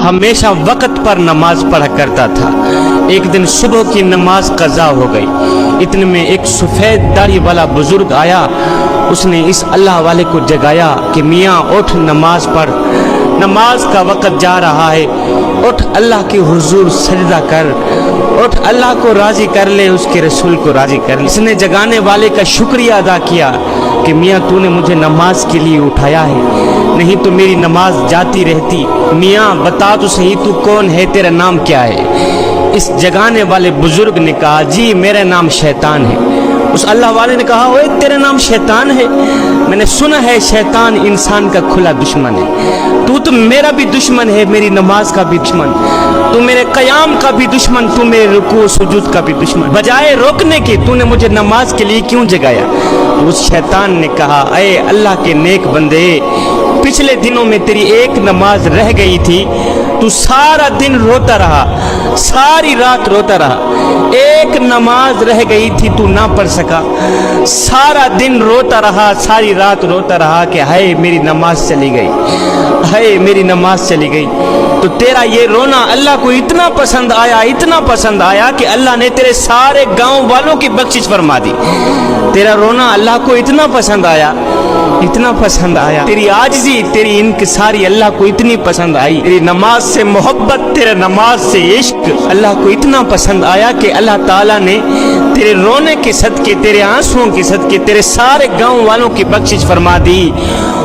हमेशा वक्त पर नमाज पढ़ा करता था। एक दिन सुबह की नमाज कज़ा हो गई। इतने में एक सफ़ेद दाढ़ी वाला बुजुर्ग आया। उसने इस अल्लाह वाले को जगाया कि मियाँ उठ, नमाज पढ़, नमाज का वक़्त जा रहा है, उठ अल्लाह के हुजूर सजदा कर, उठ अल्लाह को राज़ी कर ले, उसके रसूल को राज़ी कर ले। इसने जगाने वाले का शुक्रिया अदा किया कि मियाँ तूने मुझे नमाज के लिए उठाया है, नहीं तो मेरी नमाज जाती रहती। मियाँ बता तो सही तू कौन है, तेरा नाम क्या है? इस जगाने वाले बुजुर्ग ने कहा जी मेरा नाम शैतान है। उस अल्लाह वाले ने कहा ओए तेरा नाम शैतान है? मैंने सुना है शैतान इंसान का खुला दुश्मन है। तू तो मेरा भी दुश्मन है, मेरी नमाज का भी दुश्मन, तू मेरे क़याम का भी दुश्मन, तू मेरे रुकू सुजूद का भी दुश्मन। बजाय रोकने के तूने मुझे नमाज के लिए क्यों जगाया? उस शैतान ने कहा अरे अल्लाह के नेक बंदे, पिछले दिनों में तेरी एक नमाज रह गई थी, तू सारा दिन रोता रहा, सारी रात रोता रहा। एक नमाज रह गई थी तू ना पढ़ सका, सारा दिन रोता रहा, सारी रात रोता रहा कि हाय मेरी नमाज चली गई, हाय मेरी नमाज चली गई। तो तेरा ये रोना अल्लाह को इतना पसंद आया, इतना पसंद आया कि अल्लाह ने तेरे सारे गांव वालों की बख्शिश फरमा दी। तेरा रोना अल्लाह को इतना पसंद आया, इतना पसंद आया। तेरी आजिज़ी, तेरी इनकिसारी अल्लाह को इतनी पसंद आई। तेरी नमाज से मोहब्बत, तेरे नमाज से इश्क अल्लाह को इतना पसंद आया कि अल्लाह ताला ने तेरे रोने के सदके, तेरे आंसुओं के सदके तेरे सारे गांव वालों की बख्शिश फरमा दी।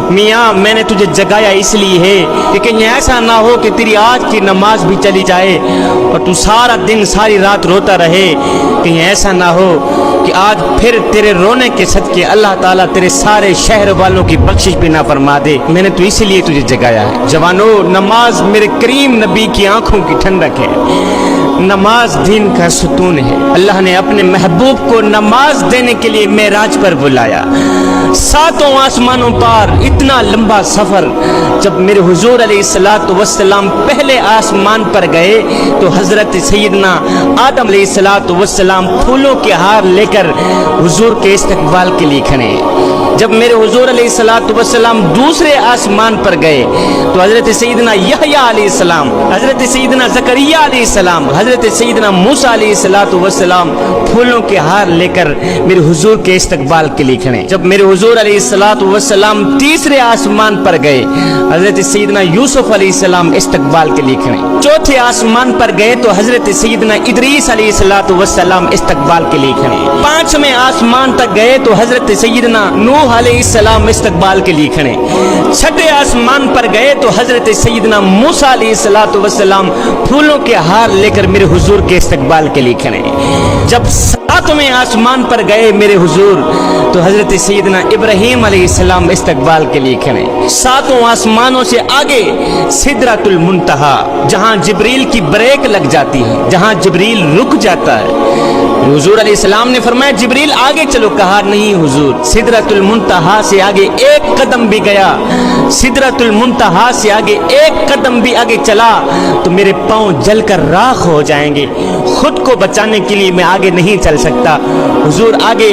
मियाँ मैंने तुझे जगाया इसलिए है कि कहीं ऐसा ना हो कि तेरी आज की नमाज भी चली जाए और तू सारा दिन सारी रात रोता रहे। कहीं ऐसा ना हो कि आज फिर तेरे रोने के सदके अल्लाह ताला तेरे सारे शहर वालों की बख्शिश भी ना फरमा दे। मैंने तो इसीलिए तुझे जगाया है। जवानों, नमाज मेरे करीम नबी की आंखों की ठंडक है, नमाज दीन का सुतून है। अल्लाह ने अपने महबूब को नमाज देने के लिए मेराज पर बुलाया। सातों आसमानों पार इतना लंबा सफर। जब मेरे हुजूर अलैहिस्सलातु वस्सलाम पहले आसमान पर गए तो हजरत सैयदना आदम अलैहिस्सलातु वस्सलाम फूलों के हार लेकर हुजूर के इस्तकबाल के लिए खड़े। जब मेरे हुजूर अलैहिस्सलातु वस्सलाम दूसरे आसमान पर गए तो हजरत सैयदना यहया अलैहिस्सलाम, हजरत सैयदना ज़करिया अलैहिस्सलाम, हजरत सैयदना मूसा अलैहिस्सलातु वस्सलाम फूलों के हार लेकर मेरे हुजूर के इस्तकबाल के लिए खड़े। जब मेरे हुजूर अलैहिस्सलातु वस्सलाम तीसरे आसमान पर गए, हजरत सैयदना यूसुफ अलैहिस्सलाम इस्तकबाल के लिए खड़े। चौथे आसमान पर गए तो हजरत सैयदना इदरीस अलैहिस्सलातु वस्सलाम इस्तकबाल के लिए खड़े। पांचवें आसमान तक गए तो हजरत सैयदना नूह अलैहिस्सलाम इस्तकबाल के लिए खड़े। छठे आसमान पर गए तो हजरत सैयदना मूसा अलैहिस्सलातु वस्सलाम फूलों के हार लेकर मेरे हुजूर के इस्तकबाल के लिए खड़े। जब सातवें आसमान पर गए मेरे हुजूर तो हजरत सैयदना इब्राहीम अलैहिस्सलाम इस्तकबाल के लिए खड़े। सातों आसमानों से आगे सिदरतुल मुंतहा, जहां जिब्रील की ब्रेक लग जाती है, जहां जिब्रील रुक जाता है। हुजूर अलैहिस्सलाम ने फरमाया जिब्रील आगे चलो, कहा नहीं हुजूर, सिदरतुल मुंतहा से आगे एक कदम भी गया, सिदरतुल मुंतहा से आगे एक कदम भी आगे चला तो मेरे पांव जलकर राख हो जाएंगे। खुद को बचाने के लिए मैं आगे नहीं चल सकता। हुजूर आगे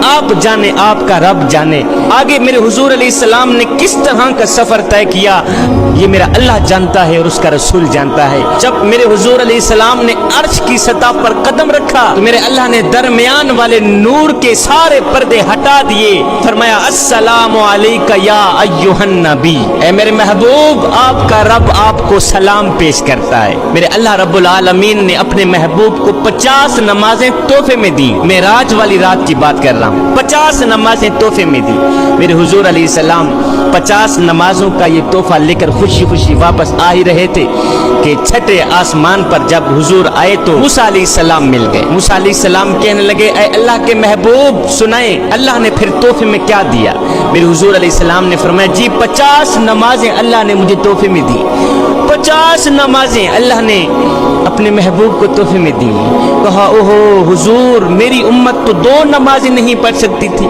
आप जाने, आपका रब जाने। आगे मेरे हुजूर अलैहिस्सलाम ने किस तरह का सफर तय किया ये मेरा अल्लाह जानता है और उसका रसूल जानता है। जब मेरे हुजूर अलैहिस्सलाम ने अर्श की सतह पर कदम रखा तो मेरे अल्लाह ने दरमियान वाले नूर के सारे पर्दे हटा दिए। फरमाया अस्सलामु अलैका या अय्युहन नबी, ऐ मेरे महबूब आपका रब आपको सलाम पेश करता है। मेरे अल्लाह रब्बुल आलमीन ने अपने महबूब को 50 नमाजें तोहफे में दी। मेराज वाली रात की बात कर रहा हूँ, 50 नमाजें तोहफे में दी। मेरे हुजूर अलैहिस्सलाम 50 नमाजों का ये तोहफा लेकर खुशी खुशी वापस आ ही रहे थे कि छठे आसमान पर जब हुजूर आए तो मूसा अलैहिस्सलाम मिल गए। मूसा अलैहिस्सलाम कहने लगे ऐ अल्लाह के महबूब सुनाए अल्लाह ने फिर तोहफे में क्या दिया। मेरे हुजूर अलैहिस्सलाम ने फरमाया जी 50 नमाजें अल्लाह ने मुझे तोहफे में दी। 50 नमाजें अल्लाह ने अपने महबूब को तोहफे में दी। कहा ओहो हुजूर मेरी उम्मत तो 2 नमाजें नहीं पढ़ सकती थी,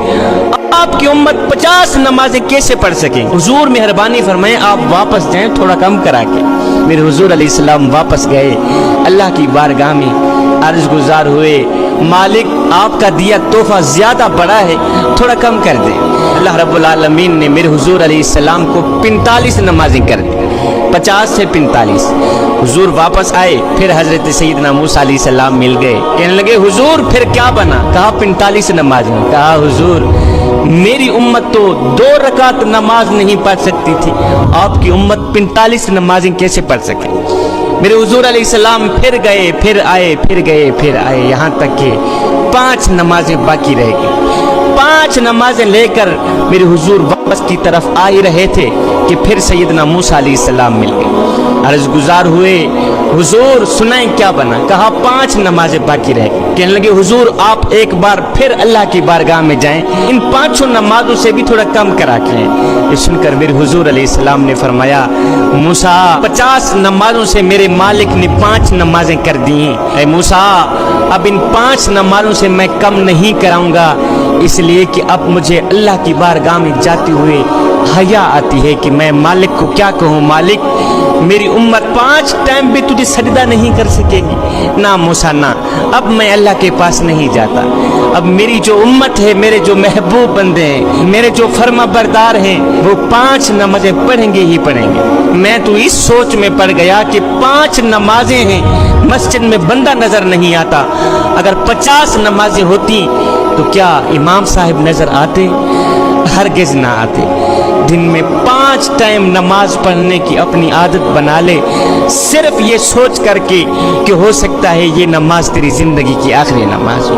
आपकी उम्मत 50 नमाजें कैसे पढ़ सके। हुजूर मेहरबानी फरमाए आप वापस जाएं थोड़ा कम करा के। मेरे हुजूर अलैहिस्सलाम वापस गए, अल्लाह की बारगाह में अर्ज गुजार हुए, मालिक आपका दिया तोहफा ज्यादा बड़ा है, थोड़ा कम कर दे। अल्लाह रब्बुल आलमीन ने मेरे हुजूर अलैहिस्सलाम को 45 नमाजें कर दी। 50 سے 45. حضور واپس آئے, پھر حضرت سیدنا موسیٰ علیہ السلام مل گئے. کہنے لگے حضور پھر کیا بنا؟ کہا 45 نماز میں. کہا حضور میری امت تو 2 رکعت نماز نہیں پڑھ سکتی تھی, آپ کی امت 45 نمازیں کیسے پڑھ سکے؟ میرے حضور علیہ السلام پھر گئے, پھر آئے, پھر گئے, پھر آئے, یہاں تک کہ 5 نمازیں باقی رہ گئی. 5 نمازیں لے کر میرے حضور واپس کی طرف آ ہی رہے تھے کہ پھر سیدنا موسیٰ علیہ السلام مل گئے. عرض گزار ہوئے حضور سنائیں کیا بنا؟ کہا 5 نمازیں باقی رہ گئی. کہنے لگے حضور آپ ایک بار پھر اللہ کی بارگاہ میں جائیں, ان 5 نمازوں سے بھی تھوڑا کم کرا کے ہیں. یہ سن کر میرے حضور علیہ السلام نے فرمایا موسیٰ 50 نمازوں سے میرے مالک نے 5 نمازیں کر دی ہیں. اے موسیٰ اب ان 5 نمازوں سے میں کم نہیں کراؤں گا, اس لیے کہ اب مجھے اللہ کی بارگاہ میں جاتے ہوئے حیا آتی ہے کہ میں مالک کو کیا کہوں, مالک میری امت 5 ٹائم بھی تجھے سجدہ نہیں کر سکے گی. نہ موسیٰ نہ, اب میں اللہ کے پاس نہیں جاتا. اب میری جو امت ہے, میرے جو محبوب بندے ہیں, میرے جو فرما بردار ہیں, وہ 5 نمازیں پڑھیں گے ہی پڑھیں گے. میں تو اس سوچ میں پڑ گیا کہ 5 نمازیں ہیں, مسجد میں بندہ نظر نہیں آتا. اگر 50 نمازیں ہوتی تو کیا امام صاحب نظر آتے؟ ہرگز نہ آتے. دن میں 5 ٹائم نماز پڑھنے کی اپنی عادت بنا لے, صرف یہ سوچ کر کے کہ ہو سکتا ہے یہ نماز تیری زندگی کی آخری نماز ہو,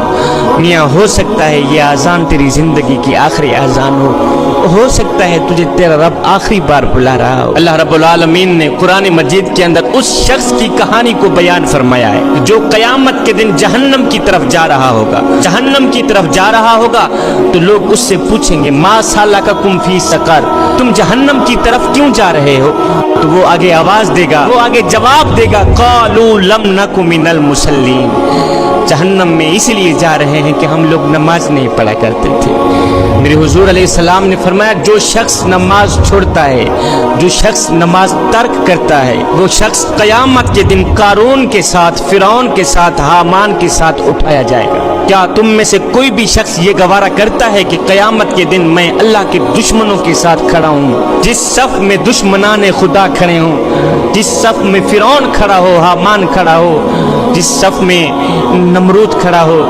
میاں ہو سکتا ہے یہ اذان تیری زندگی کی آخری اذان ہو سکتا ہے تجھے تیرا رب آخری بار بلا رہا ہو. اللہ رب العالمین نے قرآن مجید کے اندر اس شخص کی کہانی کو بیان فرمایا ہے جو قیامت کے دن جہنم کی طرف جا رہا ہوگا. جہنم کی طرف جا رہا ہوگا تو لوگ اس سے پوچھیں گے ما سالککم فی سقر, تم جہنم کی طرف کیوں جا رہے ہو؟ تو وہ آگے آواز دے گا, وہ آگے جواب دے گا قالوا لم نک من المصلین, جہنم میں اس لیے جا رہے ہیں کہ ہم لوگ نماز نہیں پڑھا کرتے تھے. میرے حضور علیہ السلام نے فرمایا جو شخص نماز چھوڑتا ہے, جو شخص نماز ترک کرتا ہے, وہ شخص قیامت کے دن قارون کے ساتھ, فرعون کے ساتھ, حامان کے ساتھ اٹھایا جائے گا. کیا تم میں سے کوئی بھی شخص یہ گوارا کرتا ہے کہ قیامت کے دن میں اللہ کے دشمنوں کے ساتھ کھڑا ہوں؟ جس صف میں دشمنان خدا کھڑے ہوں, جس صف میں فرعون کھڑا ہو, حامان کھڑا ہو, جس صف میں نمرود کھڑا ہو,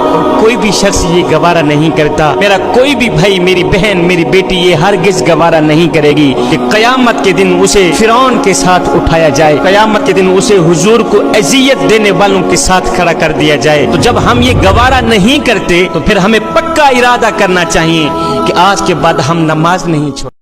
کوئی بھی شخص یہ گوارا نہیں کرتا. میرا کوئی بھی بھائی, میری بہن, میری بیٹی یہ ہرگز گوارا نہیں کرے گی کہ قیامت کے دن اسے فرعون کے ساتھ اٹھایا جائے, قیامت کے دن اسے حضور کو اذیت دینے والوں کے ساتھ کھڑا کر دیا جائے. تو جب ہم یہ گوارا نہیں کرتے تو پھر ہمیں پکا ارادہ کرنا چاہیے کہ آج کے بعد ہم نماز نہیں چھوڑیں.